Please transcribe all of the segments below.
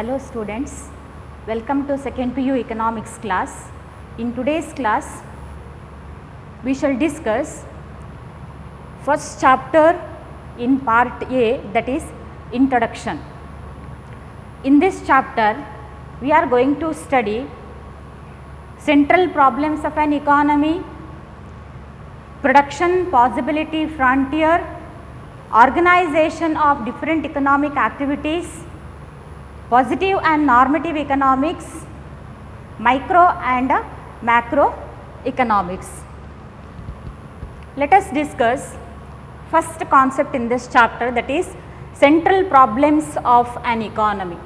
Hello students, welcome to second PU economics class. In today's class, we shall discuss first chapter in part A, that is introduction. In this chapter, we are going to study central problems of an economy, production possibility frontier, organization of different economic activities, positive and normative economics, micro and macro economics. Let us discuss first concept in this chapter, that is central problems of an economy.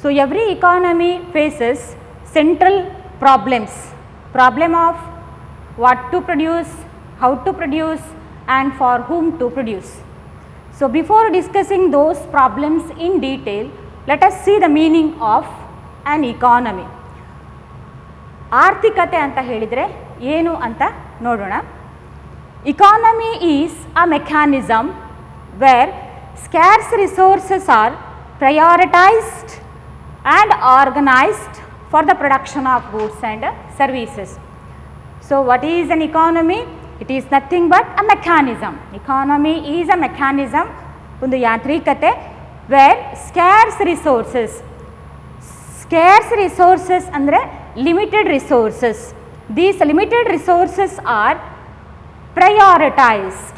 So every economy faces central problems, problem of what to produce, how to produce and for whom to produce. So before discussing those problems in detail, let us see the meaning of an economy. ಆರ್ಥಿಕತೆ ಅಂತ ಹೇಳಿದರೆ ಏನು ಅಂತ ನೋಡೋಣ. Economy is a mechanism where scarce resources are prioritized and organized for the production of goods and services. So what is an economy? It is nothing but a mechanism. Economy is a mechanism, ಒಂದು ಯಾಂತ್ರಿಕತೆ, where scarce resources ಅಂದರೆ limited resources. These limited resources are prioritized.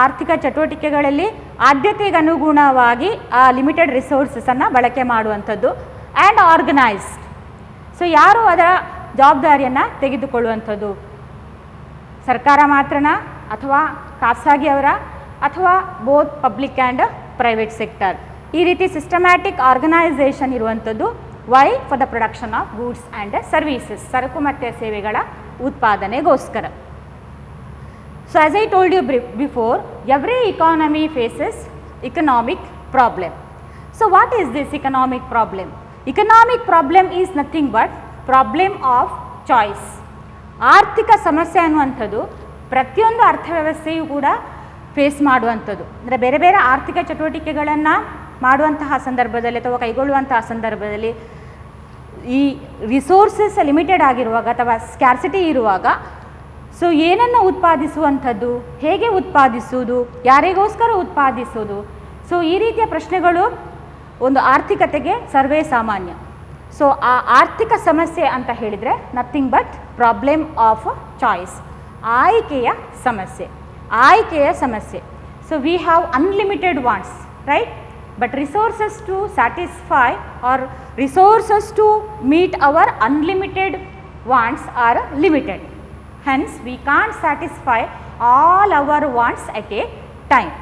ಆರ್ಥಿಕ ಚಟುವಟಿಕೆಗಳಲ್ಲಿ ಆದ್ಯತೆಗೆ ಅನುಗುಣವಾಗಿ ಆ limited ರಿಸೋರ್ಸನ್ನು ಬಳಕೆ ಮಾಡುವಂಥದ್ದು, and organised. So ಯಾರು ಅದರ ಜವಾಬ್ದಾರಿಯನ್ನು ತೆಗೆದುಕೊಳ್ಳುವಂಥದ್ದು? ಸರ್ಕಾರ ಮಾತ್ರನಾ ಅಥವಾ ಖಾಸಗಿಯವರ ಅಥವಾ both public and private sector? ಈ ರೀತಿ ಸಿಸ್ಟಮ್ಯಾಟಿಕ್ ಆರ್ಗನೈಸೇಷನ್ ಇರುವಂಥದ್ದು. Why? For the production of goods and services, ಸರಕು ಮತ್ತು ಸೇವೆಗಳ ಉತ್ಪಾದನೆಗೋಸ್ಕರ. So as I told you before, every economy faces economic problem. So what is this economic problem? Economic problem is nothing but problem of choice. ಆರ್ಥಿಕ ಸಮಸ್ಯೆ ಅನ್ನುವಂಥದ್ದು ಪ್ರತಿಯೊಂದು ಅರ್ಥವ್ಯವಸ್ಥೆಯೂ ಕೂಡ face ಮಾಡುವಂಥದ್ದು. ಅಂದರೆ ಬೇರೆ ಬೇರೆ ಆರ್ಥಿಕ ಚಟುವಟಿಕೆಗಳನ್ನು ಮಾಡುವಂತಹ ಸಂದರ್ಭದಲ್ಲಿ ಅಥವಾ ಕೈಗೊಳ್ಳುವಂತಹ ಸಂದರ್ಭದಲ್ಲಿ ಈ ರಿಸೋರ್ಸಸ್ ಲಿಮಿಟೆಡ್ ಆಗಿರುವಾಗ ಅಥವಾ ಸ್ಕ್ಯಾರ್ಸಿಟಿ ಇರುವಾಗ, ಸೊ ಏನನ್ನು ಉತ್ಪಾದಿಸುವಂಥದ್ದು, ಹೇಗೆ ಉತ್ಪಾದಿಸುವುದು, ಯಾರಿಗೋಸ್ಕರ ಉತ್ಪಾದಿಸುವುದು, ಸೊ ಈ ರೀತಿಯ ಪ್ರಶ್ನೆಗಳು ಒಂದು ಆರ್ಥಿಕತೆಗೆ ಸರ್ವೇ ಸಾಮಾನ್ಯ. ಸೊ ಆ ಆರ್ಥಿಕ ಸಮಸ್ಯೆ ಅಂತ ಹೇಳಿದರೆ nothing but problem of choice, ಆಯ್ಕೆಯ ಸಮಸ್ಯೆ. So we have unlimited wants, right? But resources to satisfy or resources to meet our unlimited wants are limited. Hence, we can't satisfy all our wants at a time.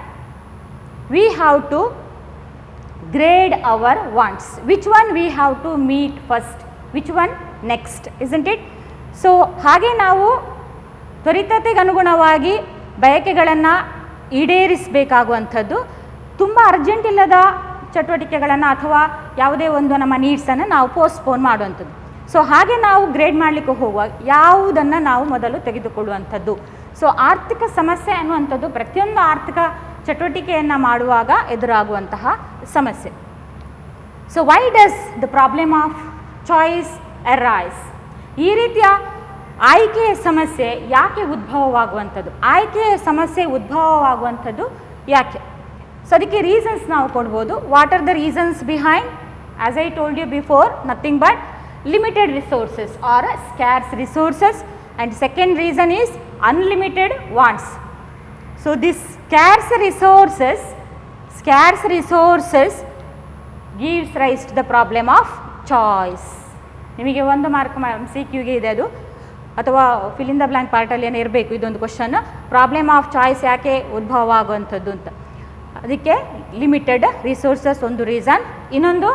We have to grade our wants. Which one we have to meet first? Which one next? Isn't it? So, ಹಾಗೆ ನಾವು ತ್ವರಿತತೆಗೆ ಅನುಗುಣವಾಗಿ ಬಯಕೆಗಳನ್ನು ಈಡೇರಿಸಬೇಕಾಗುವಂಥದ್ದು, ತುಂಬ urgent ಇಲ್ಲದ ಚಟುವಟಿಕೆಗಳನ್ನು ಅಥವಾ ಯಾವುದೇ ಒಂದು ನಮ್ಮ ನೀಡ್ಸನ್ನು ನಾವು ಪೋಸ್ಟ್ಪೋನ್ ಮಾಡುವಂಥದ್ದು. ಸೊ ಹಾಗೆ ನಾವು ಗ್ರೇಡ್ ಮಾಡಲಿಕ್ಕೆ ಹೋಗುವಾಗ ಯಾವುದನ್ನು ನಾವು ಮೊದಲು ತೆಗೆದುಕೊಳ್ಳುವಂಥದ್ದು. ಸೊ ಆರ್ಥಿಕ ಸಮಸ್ಯೆ ಅನ್ನುವಂಥದ್ದು ಪ್ರತಿಯೊಂದು ಆರ್ಥಿಕ ಚಟುವಟಿಕೆಯನ್ನು ಮಾಡುವಾಗ ಎದುರಾಗುವಂತಹ ಸಮಸ್ಯೆ. So why does the problem of choice arise? ಈ ರೀತಿಯ ಆಯ್ಕೆಯ ಸಮಸ್ಯೆ ಯಾಕೆ ಉದ್ಭವವಾಗುವಂಥದ್ದು? ಆಯ್ಕೆಯ ಸಮಸ್ಯೆ ಉದ್ಭವವಾಗುವಂಥದ್ದು ಯಾಕೆ? ಸೊ ಅದಕ್ಕೆ ರೀಸನ್ಸ್ ನಾವು ಕೊಡ್ಬೋದು. What are the reasons behind? As I told you before, nothing but limited resources or scarce resources, and second reason is unlimited wants. So this scarce resources gives rise to the problem of choice. ನಿಮಗೆ ಒಂದು mark MCQಗೆ ಇದೆ ಅದು, ಅಥವಾ fill in the blank ಪಾರ್ಟಲ್ಲಿ ಏನೋ ಇರಬೇಕು ಇದೊಂದು question. Problem of choice ಯಾಕೆ ಉದ್ಭವ ಆಗುವಂಥದ್ದು ಅಂತ. ಅದಕ್ಕೆ ಲಿಮಿಟೆಡ್ ರಿಸೋರ್ಸಸ್ ಒಂದು ರೀಸನ್, ಇನ್ನೊಂದು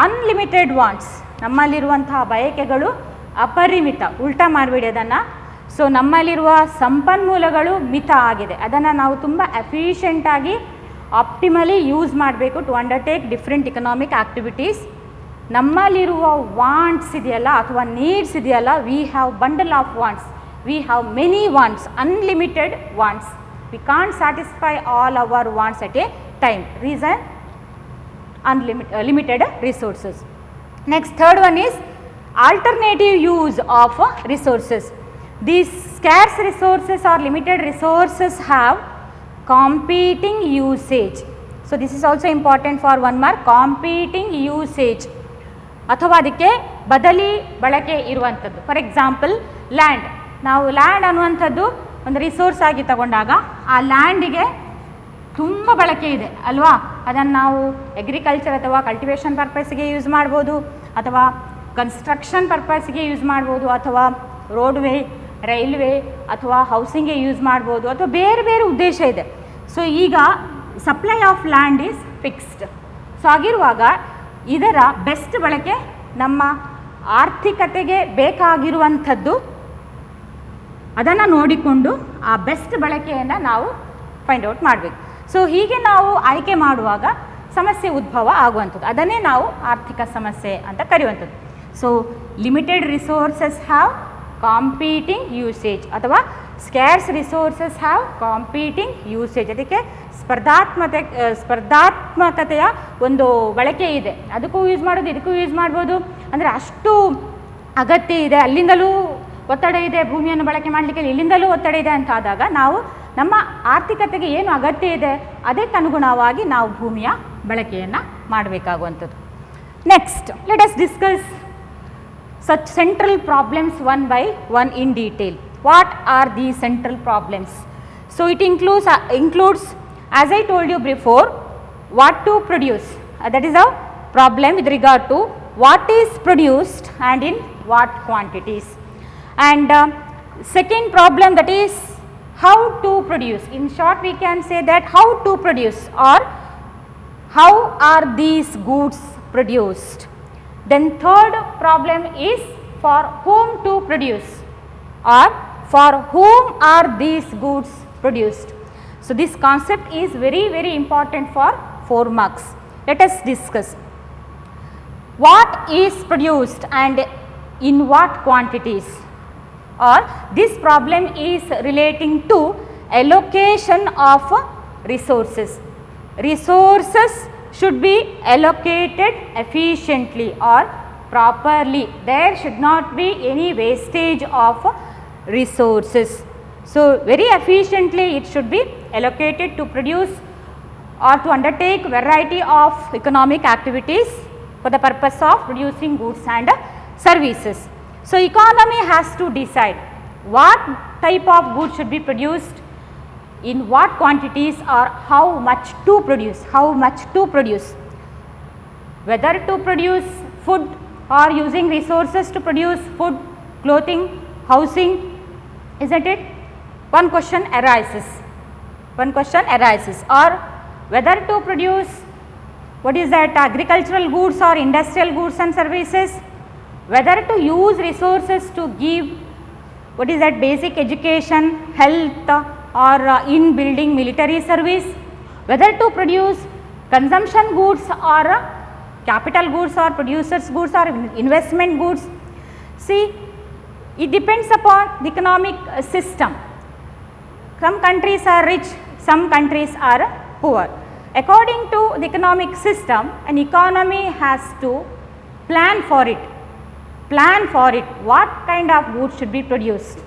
ಅನ್ಲಿಮಿಟೆಡ್ ವಾಂಟ್ಸ್. ನಮ್ಮಲ್ಲಿರುವಂತಹ ಬಯಕೆಗಳು ಅಪರಿಮಿತ. ಉಲ್ಟಾ ಮಾಡಿಬಿಡಿ ಅದನ್ನು. ಸೊ ನಮ್ಮಲ್ಲಿರುವ ಸಂಪನ್ಮೂಲಗಳು ಮಿತ ಆಗಿದೆ, ಅದನ್ನು ನಾವು ತುಂಬ ಎಫಿಷಿಯೆಂಟಾಗಿ ಆಪ್ಟಿಮಲಿ ಯೂಸ್ ಮಾಡಬೇಕು to undertake different economic activities. ನಮ್ಮಲ್ಲಿರುವ ವಾಂಟ್ಸ್ ಇದೆಯಲ್ಲ ಅಥವಾ ನೀಡ್ಸ್ ಇದೆಯಲ್ಲ, we have bundle of wants, we have many wants, unlimited wants. We can't satisfy all our wants at a time. Reason, limited resources. Next, third one is alternative use of resources. These scarce resources or limited resources have competing usage. So, this is also important for 1 mark, competing usage ಅಥವಾ ಅದಕ್ಕೆ ಬದಲಿ ಬಳಕೆ ಇರುವಂಥದ್ದು. For example land, ನಾವು land ಅನ್ನುವಂಥದ್ದು ಒಂದು resource ಆಗಿ ತಗೊಂಡಾಗ ಆ ಲ್ಯಾಂಡಿಗೆ ತುಂಬ ಬಳಕೆ ಇದೆ ಅಲ್ವಾ, ಅದನ್ನು ನಾವು ಅಗ್ರಿಕಲ್ಚರ್ ಅಥವಾ ಕಲ್ಟಿವೇಷನ್ ಪರ್ಪಸ್ಗೆ ಯೂಸ್ ಮಾಡ್ಬೋದು, ಅಥವಾ ಕನ್ಸ್ಟ್ರಕ್ಷನ್ ಪರ್ಪಸ್ಗೆ ಯೂಸ್ ಮಾಡ್ಬೋದು, ಅಥವಾ ರೋಡ್ವೇ, ರೈಲ್ವೆ ಅಥವಾ ಹೌಸಿಂಗ್ಗೆ ಯೂಸ್ ಮಾಡ್ಬೋದು, ಅಥವಾ ಬೇರೆ ಬೇರೆ ಉದ್ದೇಶ ಇದೆ. ಸೊ ಈಗ supply of land is fixed. So ಆಗಿರುವಾಗ ಇದರ ಬೆಸ್ಟ್ ಬಳಕೆ ನಮ್ಮ ಆರ್ಥಿಕತೆಗೆ ಬೇಕಾಗಿರುವಂಥದ್ದು, ಅದನ್ನು ನೋಡಿಕೊಂಡು ಆ ಬೆಸ್ಟ್ ಬಳಕೆಯನ್ನು ನಾವು ಫೈಂಡ್ ಔಟ್ ಮಾಡಬೇಕು. ಸೊ ಹೀಗೆ ನಾವು ಆಯ್ಕೆ ಮಾಡುವಾಗ ಸಮಸ್ಯೆ ಉದ್ಭವ ಆಗುವಂಥದ್ದು, ಅದನ್ನೇ ನಾವು ಆರ್ಥಿಕ ಸಮಸ್ಯೆ ಅಂತ ಕರೆಯುವಂಥದ್ದು. So limited resources have competing usage ಅಥವಾ scarce resources have competing usage. ಅದಕ್ಕೆ ಸ್ಪರ್ಧಾತ್ಮಕತೆಯ ಒಂದು ಬಳಕೆ ಇದೆ, ಅದಕ್ಕೂ ಯೂಸ್ ಮಾಡೋದು ಇದಕ್ಕೂ ಯೂಸ್ ಮಾಡ್ಬೋದು. ಅಂದರೆ ಅಷ್ಟು ಅಗತ್ಯ ಇದೆ, ಅಲ್ಲಿಂದಲೂ ಒತ್ತಡ ಇದೆ, ಭೂಮಿಯನ್ನು ಬಳಕೆ ಮಾಡಲಿಕ್ಕೆ ಇಲ್ಲಿಂದಲೂ ಒತ್ತಡ ಇದೆ ಅಂತ ಆದಾಗ ನಾವು ನಮ್ಮ ಆರ್ಥಿಕತೆಗೆ ಏನು ಅಗತ್ಯ ಇದೆ ಅದಕ್ಕನುಗುಣವಾಗಿ ನಾವು ಭೂಮಿಯ ಬಳಕೆಯನ್ನು ಮಾಡಬೇಕಾಗುವಂಥದ್ದು. Next, let us discuss such central problems one by one in detail. What are these central problems? So it includes as I told you before, what to produce, that is a problem with regard to what is produced and in what quantities. And second problem, that is how to produce. In short we can say that how to produce or how are these goods produced. Then third problem is for whom to produce or for whom are these goods produced. So this concept is very very important for 4 marks. Let us discuss what is produced and in what quantities, or this problem is relating to allocation of resources. Resources should be allocated efficiently or properly. There should not be any wastage of resources. So very efficiently it should be allocated to produce or to undertake variety of economic activities for the purpose of producing goods and services. So economy has to decide what type of goods should be produced, in what quantities, or how much to produce, whether to produce food or using resources to produce food, clothing, housing, isn't it? One question arises, or whether to produce what is that agricultural goods or industrial goods and services, whether to use resources to give what is that basic education, health, or in building military service, whether to produce consumption goods or capital goods or producers goods or investment goods. See, it depends upon the economic system. Some countries are rich, some countries are poor. According to the economic system, an economy has to plan for it, what kind of goods should be produced.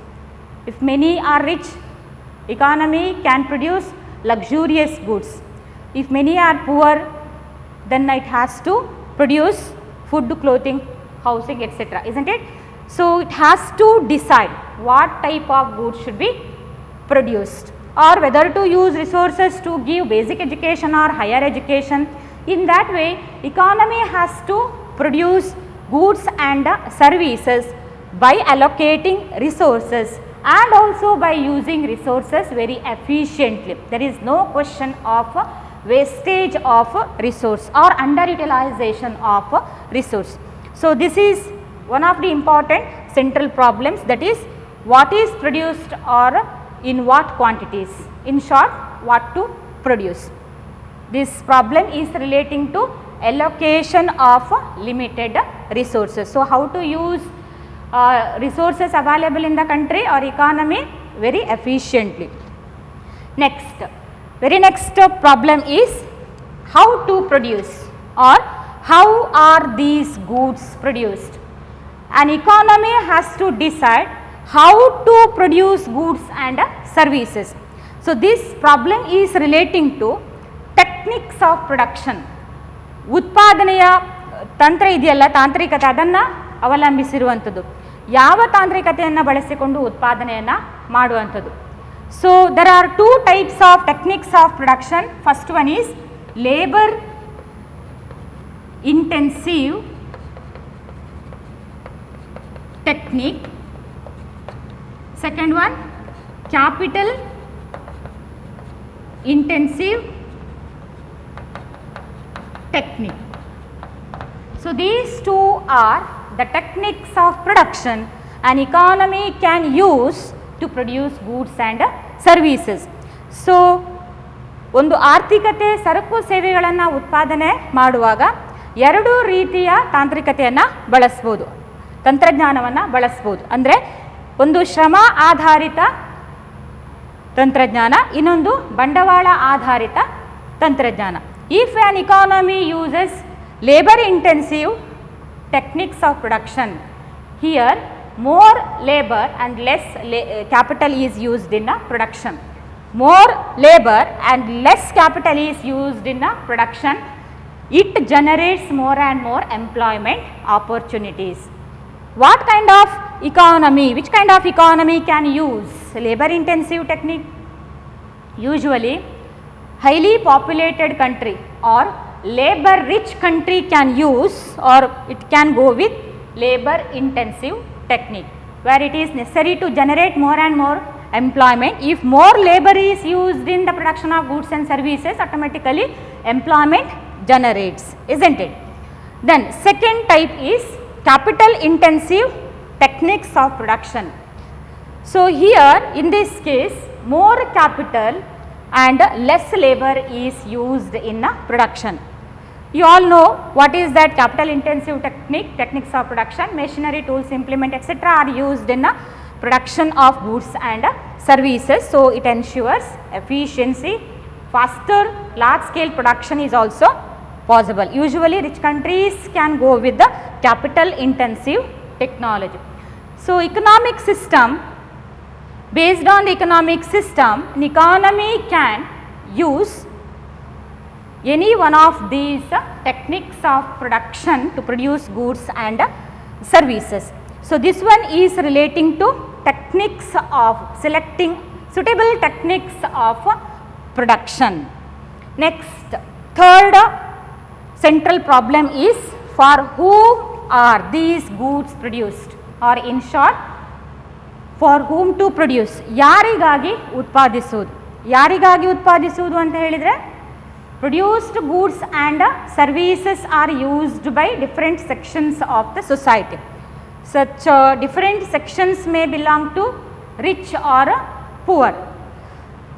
If many are rich, economy can produce luxurious goods. If many are poor, then it has to produce food, clothing, housing, etc., isn't it? So it has to decide what type of goods should be produced, or whether to use resources to give basic education or higher education. In that way, economy has to produce goods and services by allocating resources and also by using resources very efficiently. There is no question of wastage of resource or underutilization of resource. So this is one of the important central problems, that is what is produced or in what quantities. In short, what to produce. This problem is relating to allocation of limited resources. So how to use resources available in the country or economy very efficiently. Next, very next problem is how to produce. or how are these goods produced. An economy has to decide how to produce goods and services. So, this problem is relating to techniques of production. ಉತ್ಪಾದನೆಯ ತಂತ್ರ ಇದೆಯಲ್ಲ, ತಾಂತ್ರಿಕತೆ, ಅದನ್ನು ಅವಲಂಬಿಸಿರುವಂಥದ್ದು. ಯಾವ ತಾಂತ್ರಿಕತೆಯನ್ನು ಬಳಸಿಕೊಂಡು ಉತ್ಪಾದನೆಯನ್ನು ಮಾಡುವಂಥದ್ದು. So there are two types of techniques of production. First one is labour intensive technique. Second one, capital intensive technique. So these two are the techniques of production an economy can use to produce goods and services. So ಒಂದು ಆರ್ಥಿಕತೆ ಸರಕು ಸೇವೆಗಳನ್ನು ಉತ್ಪಾದನೆ ಮಾಡುವಾಗ ಎರಡು ರೀತಿಯ ತಾಂತ್ರಿಕತೆಯನ್ನು ಬಳಸ್ಬೋದು, ತಂತ್ರಜ್ಞಾನವನ್ನು ಬಳಸ್ಬೋದು. ಅಂದರೆ ಒಂದು ಶ್ರಮ ಆಧಾರಿತ ತಂತ್ರಜ್ಞಾನ, ಇನ್ನೊಂದು ಬಂಡವಾಳ ಆಧಾರಿತ ತಂತ್ರಜ್ಞಾನ. If on economy uses labour intensive techniques of production, here more labor and less capital is used in production. More labor and less capital is used in production. It generates more and more employment opportunities. What kind of economy, which kind of economy can use labor intensive technique? Usually highly populated country or labor rich country can use, or it can go with labor intensive technique, where it is necessary to generate more and more employment. If more labor is used in the production of goods and services, automatically employment generates, isn't it? Then second type is capital intensive techniques of production. So here in this case more capital and less labor is used in production. You all know what is that capital intensive technique, techniques of production. Machinery, tools, implement, etc. are used in production of goods and services. So it ensures efficiency. Faster large scale production is also possible. Usually rich countries can go with the capital intensive technology. So economic system, based on the economic system, an economy can use any one of these techniques of production to produce goods and services. So this one is relating to techniques of selecting suitable techniques of production. Next, third central problem is for whom are these goods produced, or in short for whom to produce. ಯಾರಿಗಾಗಿ ಉತ್ಪಾದಿಸುವುದು, ಯಾರಿಗಾಗಿ ಉತ್ಪಾದಿಸುವುದು ಅಂತ ಹೇಳಿದರೆ, produced goods and services are used by different sections of the society. Such different sections may belong to rich or poor.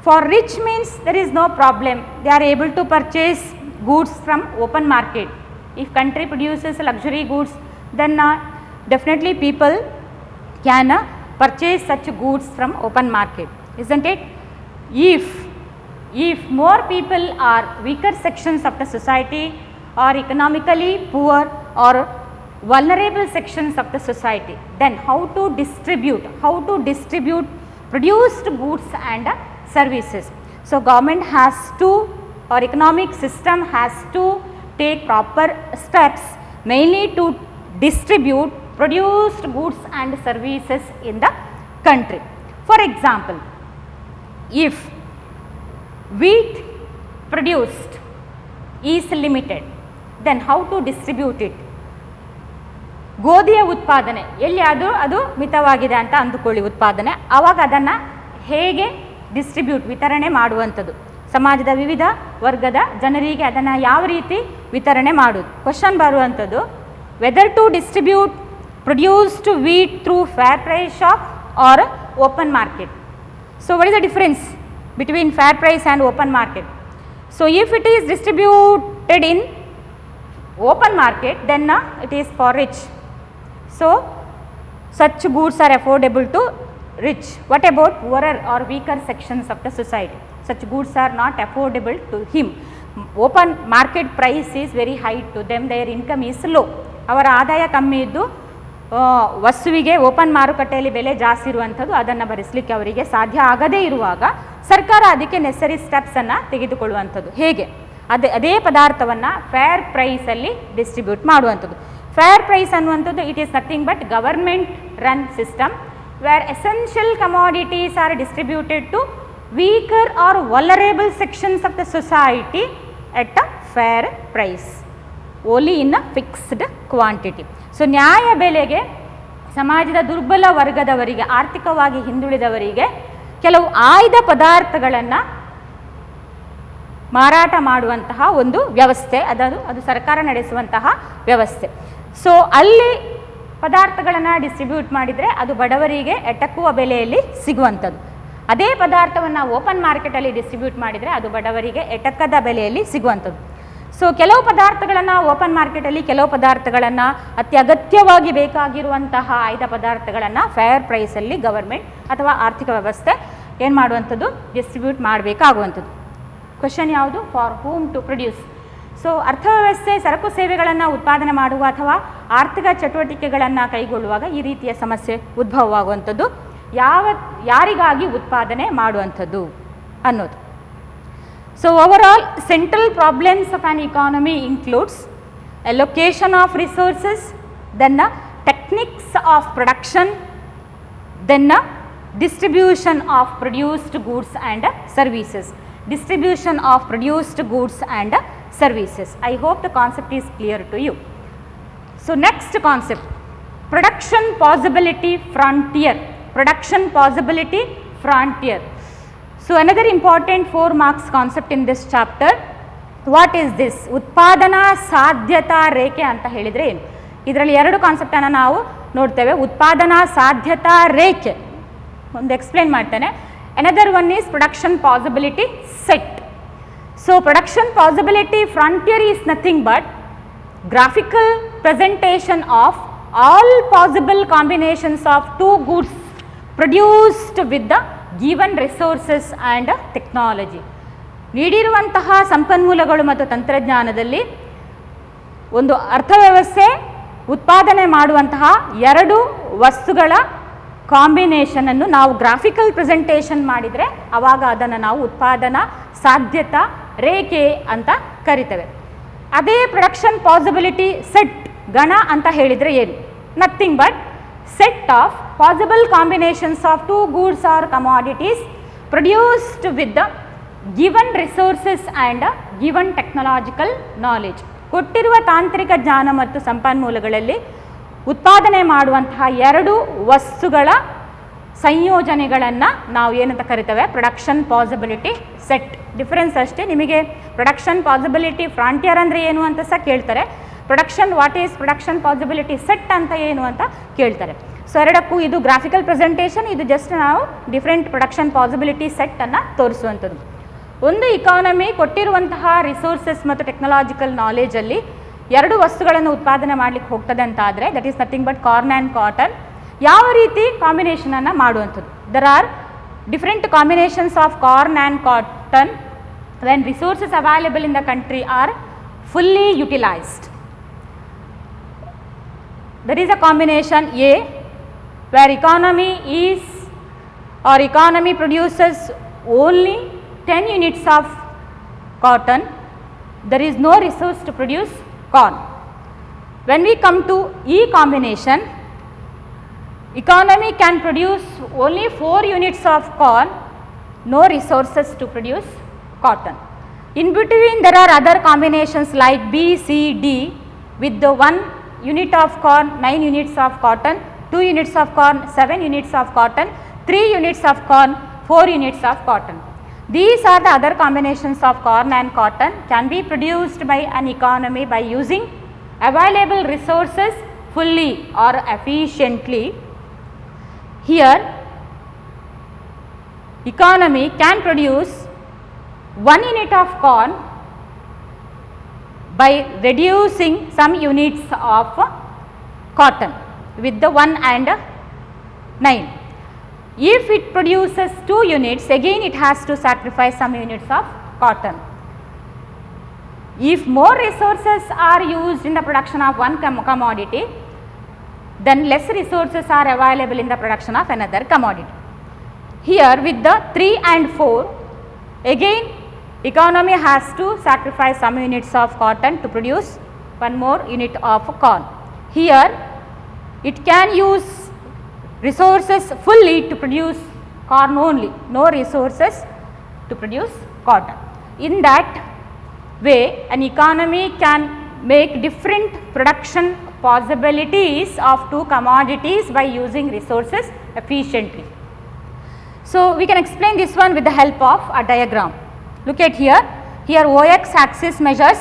For rich means there is no problem, they are able to purchase goods from open market. If country produces luxury goods, then definitely people can purchase such goods from open market, isn't it? If more people are weaker sections of the society or economically poor or vulnerable sections of the society, then how to distribute produced goods and services. So government has to, or economic system has to take proper steps mainly to distribute produced goods and services in the country. For example, if wheat produced is limited, then how to distribute it? ಗೋಧಿಯ ಉತ್ಪಾದನೆ ಎಲ್ಲಿ ಅದು ಮಿತವಾಗಿದೆ ಅಂತ ಅಂದುಕೊಳ್ಳಿ ಉತ್ಪಾದನೆ, ಆವಾಗ ಅದನ್ನು ಹೇಗೆ ವಿತರಣೆ ಮಾಡುವಂಥದ್ದು, ಸಮಾಜದ ವಿವಿಧ ವರ್ಗದ ಜನರಿಗೆ ಅದನ್ನು ಯಾವ ರೀತಿ ವಿತರಣೆ ಮಾಡೋದು. ಕ್ವಶನ್ ಬರುವಂಥದ್ದು, whether to distribute produced wheat through fair price shop or open market. So what is the difference between fair price and open market? So if it is distributed in open market, then it is for rich. So such goods are affordable to rich. What about poorer or weaker sections of the society? Such goods are not affordable to him. Open market price is very high to them, their income is low. ಅವರ ಆದಾಯ ಕಮ್ಮಿ ಇದ್ದು ವಸ್ತುವಿಗೆ open ಮಾರುಕಟ್ಟೆಯಲ್ಲಿ ಬೆಲೆ ಜಾಸ್ತಿ ಇರುವಂಥದ್ದು, ಅದನ್ನು ಭರಿಸಲಿಕ್ಕೆ ಅವರಿಗೆ ಸಾಧ್ಯ ಆಗದೇ ಇರುವಾಗ ಸರ್ಕಾರ ಅದಕ್ಕೆ ನೆಸರಿ ಸ್ಟೆಪ್ಸನ್ನು ತೆಗೆದುಕೊಳ್ಳುವಂಥದ್ದು. ಹೇಗೆ? ಅದೇ ಪದಾರ್ಥವನ್ನು ಫೇರ್ ಪ್ರೈಸಲ್ಲಿ ಡಿಸ್ಟ್ರಿಬ್ಯೂಟ್ ಮಾಡುವಂಥದ್ದು. ಫೇರ್ ಪ್ರೈಸ್ ಅನ್ನುವಂಥದ್ದು it is nothing but government run system where essential commodities are distributed to weaker or vulnerable sections of the society at a fair price only in a fixed quantity. So ನ್ಯಾಯ ಬೆಲೆಗೆ ಸಮಾಜದ ದುರ್ಬಲ ವರ್ಗದವರಿಗೆ, ಆರ್ಥಿಕವಾಗಿ ಹಿಂದುಳಿದವರಿಗೆ ಕೆಲವು ಆಯ್ದ ಪದಾರ್ಥಗಳನ್ನು ಮಾರಾಟ ಮಾಡುವಂತಹ ಒಂದು ವ್ಯವಸ್ಥೆ, ಅದು ಸರ್ಕಾರ ನಡೆಸುವಂತಹ ವ್ಯವಸ್ಥೆ. ಸೊ ಅಲ್ಲಿ ಪದಾರ್ಥಗಳನ್ನು ಡಿಸ್ಟ್ರಿಬ್ಯೂಟ್ ಮಾಡಿದರೆ ಅದು ಬಡವರಿಗೆ ಎಟಕುವ ಬೆಲೆಯಲ್ಲಿ ಸಿಗುವಂಥದ್ದು. ಅದೇ ಪದಾರ್ಥವನ್ನು ಓಪನ್ ಮಾರ್ಕೆಟಲ್ಲಿ ಡಿಸ್ಟ್ರಿಬ್ಯೂಟ್ ಮಾಡಿದರೆ ಅದು ಬಡವರಿಗೆ ಎಟಕದ ಬೆಲೆಯಲ್ಲಿ ಸಿಗುವಂಥದ್ದು. ಸೊ ಕೆಲವು ಪದಾರ್ಥಗಳನ್ನು ಓಪನ್ ಮಾರ್ಕೆಟಲ್ಲಿ, ಕೆಲವು ಪದಾರ್ಥಗಳನ್ನು ಅತ್ಯಗತ್ಯವಾಗಿ ಬೇಕಾಗಿರುವಂತಹ ಆಯ್ದ ಪದಾರ್ಥಗಳನ್ನು ಫೇರ್ ಪ್ರೈಸಲ್ಲಿ ಗವರ್ಮೆಂಟ್ ಅಥವಾ ಆರ್ಥಿಕ ವ್ಯವಸ್ಥೆ ಏನು ಮಾಡುವಂಥದ್ದು, ಡಿಸ್ಟ್ರಿಬ್ಯೂಟ್ ಮಾಡಬೇಕಾಗುವಂಥದ್ದು. ಕ್ವೆಶನ್ ಯಾವುದು? For whom to produce. So ಅರ್ಥವ್ಯವಸ್ಥೆ ಸರಕು ಸೇವೆಗಳನ್ನು ಉತ್ಪಾದನೆ ಮಾಡುವ ಅಥವಾ ಆರ್ಥಿಕ ಚಟುವಟಿಕೆಗಳನ್ನು ಕೈಗೊಳ್ಳುವಾಗ ಈ ರೀತಿಯ ಸಮಸ್ಯೆ ಉದ್ಭವವಾಗುವಂಥದ್ದು. ಯಾರಿಗಾಗಿ ಉತ್ಪಾದನೆ ಮಾಡುವಂಥದ್ದು ಅನ್ನೋದು. So overall central problems of on economy includes allocation of resources, then techniques of production, then distribution of produced goods and services. Distribution of produced goods and services. I hope the concept is clear to you. So next concept, production possibility frontier. Production possibility frontier. So another important 4 marks concept in this chapter. What is this? ಉತ್ಪಾದನಾ ಸಾಧ್ಯತಾ ರೇಖೆ ಅಂತ ಹೇಳಿದರೆ ಏನು? ಇದರಲ್ಲಿ 2 ಕಾನ್ಸೆಪ್ಟನ್ನು ನಾವು ನೋಡ್ತೇವೆ. ಉತ್ಪಾದನಾ ಸಾಧ್ಯತಾ ರೇಖೆ ಒಂದು ಎಕ್ಸ್ಪ್ಲೇನ್ ಮಾಡ್ತೇನೆ. Another one is production possibility set. So production possibility frontier is nothing but graphical presentation of all possible combinations of 2 goods produced with the given resources and technology. ನೀಡಿರುವಂತಹ ಸಂಪನ್ಮೂಲಗಳು ಮತ್ತು ತಂತ್ರಜ್ಞಾನದಲ್ಲಿ ಒಂದು ಅರ್ಥವ್ಯವಸ್ಥೆ ಉತ್ಪಾದನೆ ಮಾಡುವಂತಹ 2 ವಸ್ತುಗಳ ಕಾಂಬಿನೇಷನನ್ನು ನಾವು ಗ್ರಾಫಿಕಲ್ ಪ್ರೆಸೆಂಟೇಷನ್ ಮಾಡಿದರೆ ಆವಾಗ ಅದನ್ನು ನಾವು ಉತ್ಪಾದನಾ ಸಾಧ್ಯತಾ ರೇಖೆ ಅಂತ ಕರಿತೇವೆ. ಅದೇ ಪ್ರೊಡಕ್ಷನ್ ಪಾಸಿಬಿಲಿಟಿ ಸೆಟ್ ಗಣ ಅಂತ ಹೇಳಿದರೆ ಏನು? Nothing but set of possible combinations of 2 goods or commodities produced with the given resources and given technological knowledge. ಕೊಟ್ಟಿರುವ ತಾಂತ್ರಿಕ ಜ್ಞಾನ ಮತ್ತು ಸಂಪನ್ಮೂಲಗಳಲ್ಲಿ ಉತ್ಪಾದನೆ ಮಾಡುವಂತಹ 2 ವಸ್ತುಗಳ ಸಂಯೋಜನೆಗಳನ್ನು ನಾವು ಏನಂತ ಕರಿತೇವೆ? Production possibility set. ಡಿಫರೆನ್ಸ್ ಅಷ್ಟೇ. ನಿಮಗೆ ಪ್ರೊಡಕ್ಷನ್ ಪಾಸಿಬಿಲಿಟಿ ಫ್ರಾಂಟಿಯರ್ ಅಂದರೆ ಏನು ಅಂತ ಸಹ ಕೇಳ್ತಾರೆ. What is production possibility set ಅಂತ ಏನು ಅಂತ ಕೇಳ್ತಾರೆ. ಸೊ ಎರಡಕ್ಕೂ ಇದು ಗ್ರಾಫಿಕಲ್ ಪ್ರೆಸೆಂಟೇಷನ್, ಇದು ಜಸ್ಟ್ ನಾವು ಡಿಫ್ರೆಂಟ್ ಪ್ರೊಡಕ್ಷನ್ ಪಾಸಿಬಿಲಿಟಿ ಸೆಟ್ಟನ್ನು ತೋರಿಸುವಂಥದ್ದು. ಒಂದು ಇಕಾನಮಿ ಕೊಟ್ಟಿರುವಂತಹ ರಿಸೋರ್ಸಸ್ ಮತ್ತು ಟೆಕ್ನಾಲಜಿಕಲ್ ನಾಲೆಜಲ್ಲಿ 2 ವಸ್ತುಗಳನ್ನು ಉತ್ಪಾದನೆ ಮಾಡಲಿಕ್ಕೆ ಹೋಗ್ತದೆ ಅಂತ ಆದರೆ that is nothing but corn and cotton. ಯಾವ ರೀತಿ ಕಾಂಬಿನೇಷನನ್ನು ಮಾಡುವಂಥದ್ದು? There are different combinations of corn and cotton when resources available in the country are fully utilized. There is a combination A where economy produces only 10 units of cotton. There is no resource to produce corn. When we come to E combination, economy can produce only 4 units of corn, no resources to produce cotton. In between there are other combinations like B, C, D with the 1 unit of corn, 9 units of cotton, 2 units of corn, 7 units of cotton, 3 units of corn, 4 units of cotton. These are the other combinations of corn and cotton can be produced by an economy by using available resources fully or efficiently. Here economy can produce 1 unit of corn by reducing some units of cotton with the 1 and 9. If it produces 2 units, again it has to sacrifice some units of cotton. If more resources are used in the production of one commodity, then less resources are available in the production of another commodity. Here with the 3 and 4, again economy has to sacrifice some units of cotton to produce one more unit of corn. Here it can use resources fully to produce corn only, no resources to produce cotton. In that way, an economy can make different production possibilities of two commodities by using resources efficiently. So, we can explain this one with the help of a diagram. Look at here, here OX axis measures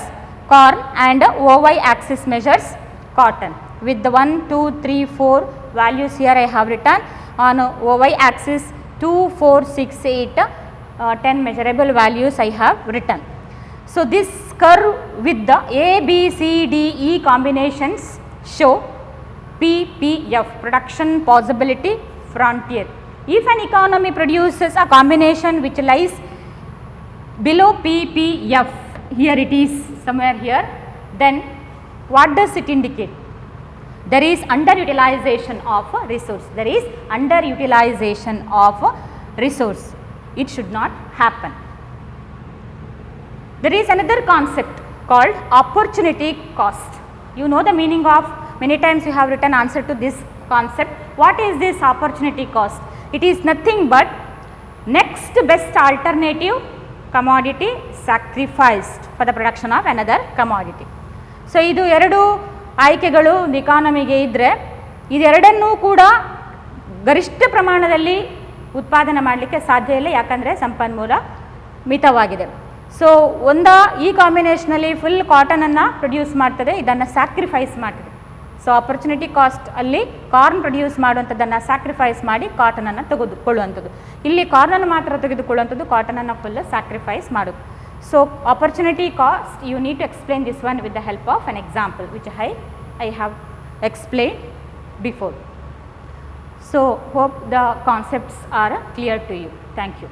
corn and OY axis measures cotton. With the 1, 2, 3, 4 values here I have written, on OY axis 2, 4, 6, 8, 10 measurable values I have written. So, this curve with the A, B, C, D, E combinations show PPF, production possibility frontier. If an economy produces a combination which lies below PPF, here it is somewhere here, then what does it indicate? There is underutilization of a resource, there is underutilization of a resource. It should not happen. There is another concept called opportunity cost. You know the meaning of, many times you have written answer to this concept. What is this opportunity cost? It is nothing but next best alternative commodity sacrificed for the production of another commodity. So, ಇದು ಎರಡು ಆಯ್ಕೆಗಳು ಇಕಾನಮಿಗೆ ಇದ್ದರೆ ಇದೆರಡನ್ನೂ ಕೂಡ ಗರಿಷ್ಠ ಪ್ರಮಾಣದಲ್ಲಿ ಉತ್ಪಾದನೆ ಮಾಡಲಿಕ್ಕೆ ಸಾಧ್ಯ ಇಲ್ಲ, ಯಾಕಂದರೆ ಸಂಪನ್ಮೂಲ ಮಿತವಾಗಿದೆ. ಸೊ, ಈ ಕಾಂಬಿನೇಷನಲ್ಲಿ ಫುಲ್ ಕಾಟನನ್ನು ಪ್ರೊಡ್ಯೂಸ್ ಮಾಡ್ತದೆ, ಇದನ್ನು ಸ್ಯಾಕ್ರಿಫೈಸ್ ಮಾಡ್ತದೆ. ಸೊ, ಆಪರ್ಚುನಿಟಿ ಕಾಸ್ಟ್ ಅಲ್ಲಿ ಕಾರ್ನ್ ಪ್ರೊಡ್ಯೂಸ್ ಮಾಡುವಂಥದ್ದನ್ನು ಸ್ಯಾಕ್ರಿಫೈಸ್ ಮಾಡಿ ಕಾಟನನ್ನು ತೆಗೆದುಕೊಳ್ಳುವಂಥದ್ದು. ಇಲ್ಲಿ ಕಾರ್ನನ್ನು ಮಾತ್ರ ತೆಗೆದುಕೊಳ್ಳುವಂಥದ್ದು, ಕಾಟನನ್ನು ಫುಲ್ ಸ್ಯಾಕ್ರಿಫೈಸ್ ಮಾಡೋದು. So, opportunity cost, you need to explain this one with the help of an example which I have explained before. So, hope the concepts are clear to you. Thank you.